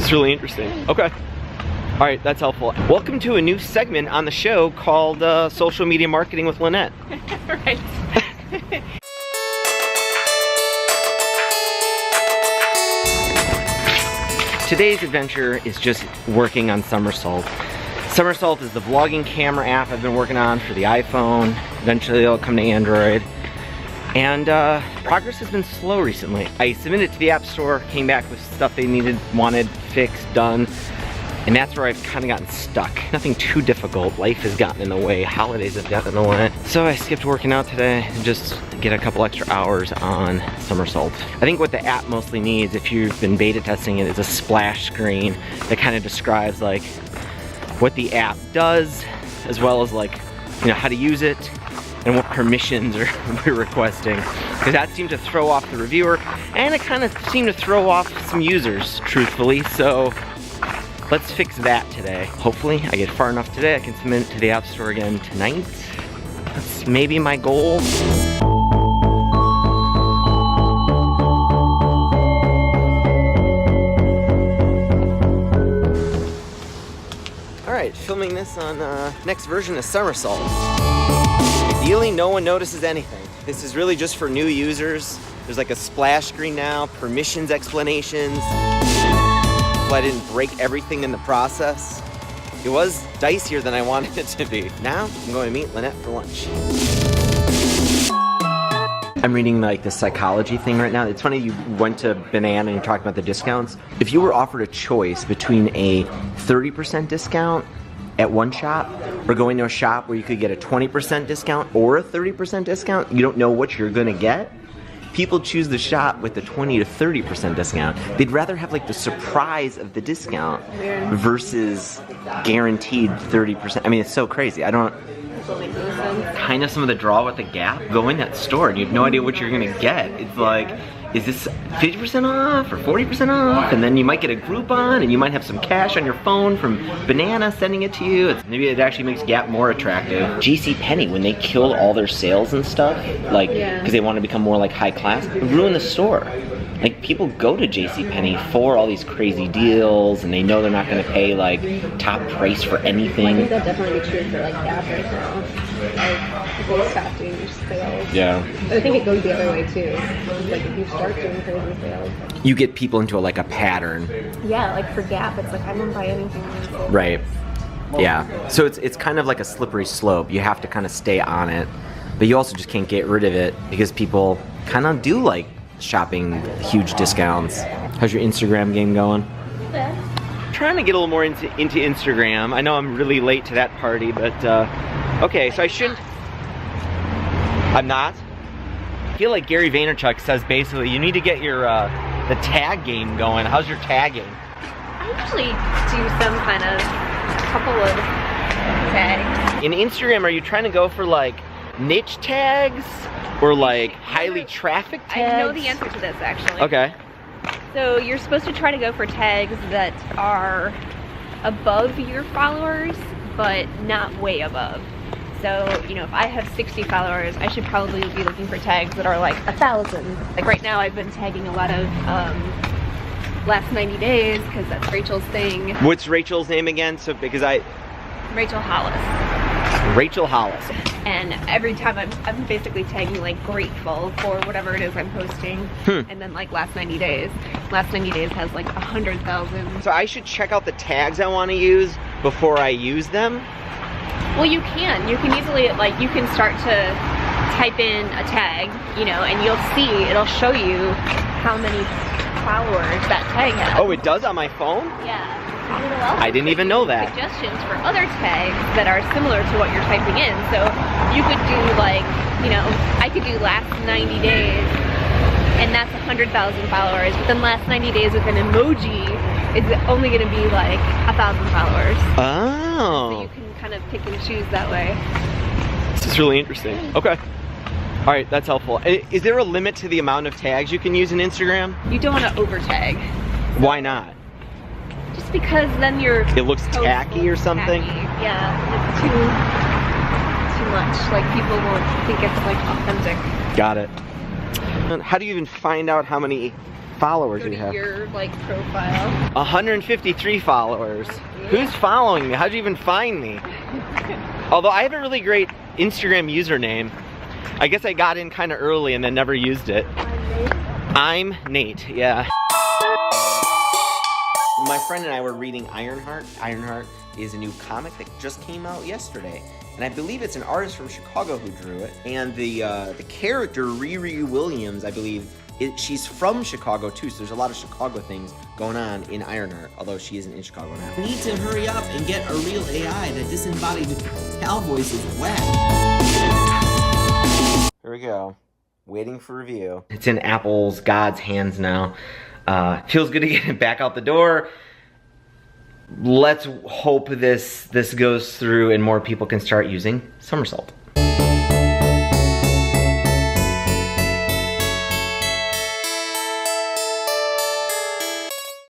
It's really interesting. Okay. All right, that's helpful. Welcome to a new segment on the show called Social Media Marketing with Lynette. Right. Today's adventure is just working on Somersault. Somersault is the vlogging camera app I've been working on for the iPhone. Eventually it'll come to Android. And progress has been slow recently. I submitted it to the App Store, came back with stuff they wanted fixed, done. And that's where I've kind of gotten stuck. Nothing too difficult. Life has gotten in the way. Holidays have gotten in the way. So I skipped working out today and just get a couple extra hours on Somersault. I think what the app mostly needs, if you've been beta testing it, is a splash screen that kind of describes like what the app does, as well as like, you know, how to use it and what permissions we're requesting. Because that seemed to throw off the reviewer, and it kind of seemed to throw off some users, truthfully. So let's fix that today. Hopefully I get far enough today I can submit it to the App Store again tonight. That's maybe my goal. Alright, filming this on next version of Somersault. Ideally, no one notices anything. This is really just for new users. There's like a splash screen now, permissions explanations. I didn't break everything in the process. It was dicier than I wanted it to be. Now, I'm going to meet Lynette for lunch. I'm reading like the psychology thing right now. It's funny you went to Banana and you're talking about the discounts. If you were offered a choice between a 30% discount at one shop or going to a shop where you could get a 20% discount or a 30% discount, you don't know what you're gonna get. People choose the shop with the 20 to 30% discount. They'd rather have like the surprise of the discount versus guaranteed 30%. I mean, it's so crazy. I don't, kind of some of the draw with the Gap. Go in that store and you have no idea what you're gonna get. It's like, is this 50% off or 40% off? And then you might get a Groupon and you might have some cash on your phone from Banana sending it to you. Maybe it actually makes Gap more attractive. JCPenney, when they killed all their sales and stuff, like, because they want to become more like high class, it ruined the store. Like, people go to JCPenney for all these crazy deals and they know they're not going to pay like top price for anything. Well, I think that'll definitely be true for like Gap right now. Like, people stop doing their sales. Yeah. I think it goes the other way too. Like, if you start doing crazy sales, you get people into like a pattern. yeah, like for Gap, it's like I don't buy anything. Right. Yeah. So it's kind of like a slippery slope. You have to kind of stay on it, but you also just can't get rid of it because people kind of do like shopping huge discounts. How's your Instagram game going? Yeah. Trying to get a little more into Instagram. I know I'm really late to that party, but okay, so I shouldn't. I'm not. I feel like Gary Vaynerchuk says basically you need to get your the tag game going. How's your tagging? I usually do some kind of couple of tags. In Instagram, are you trying to go for like niche tags or like highly trafficked tags? I know the answer to this actually. Okay. So you're supposed to try to go for tags that are above your followers, but not way above. So, you know, if I have 60 followers, I should probably be looking for tags that are like 1,000. Like right now I've been tagging a lot of last 90 days because that's Rachel's thing. What's Rachel's name again? So because Rachel Hollis. Rachel Hollis. And every time I'm basically tagging like grateful for whatever it is I'm posting. And then like last 90 days. Last 90 days has like 100,000. So I should check out the tags I want to use before I use them? Well, you can. You can easily, like, you can start to type in a tag, you know, and you'll see, it'll show you how many followers that tag has. Oh, it does on my phone? Yeah. I didn't even know that. Suggestions for other tags that are similar to what you're typing in. So you could do like, you know, I could do last 90 days and that's 100,000 followers. But then last 90 days with an emoji is only going to be like 1,000 followers. Oh. So you can kind of pick and choose that way. This is really interesting. Okay. All right, that's helpful. Is there a limit to the amount of tags you can use in Instagram? You don't want to over tag. Why not? Just because then it looks tacky or something? Tacky. Yeah, it's too much. Like people will think it's like authentic. Got it. How do you even find out how many followers Go do you to have? your like profile. 153 followers. Who's following me? How'd you even find me? Although I have a really great Instagram username. I guess I got in kind of early and then never used it. I'm Nate, yeah. My friend and I were reading Ironheart. Ironheart is a new comic that just came out yesterday. And I believe it's an artist from Chicago who drew it. And the character, Riri Williams, I believe, she's from Chicago too, so there's a lot of Chicago things going on in Ironheart, although she isn't in Chicago now. We need to hurry up and get a real AI. That disembodied cow voice is whack. Here we go. Waiting for review. It's in Apple's God's hands now. Feels good to get it back out the door. Let's hope this goes through and more people can start using Somersault.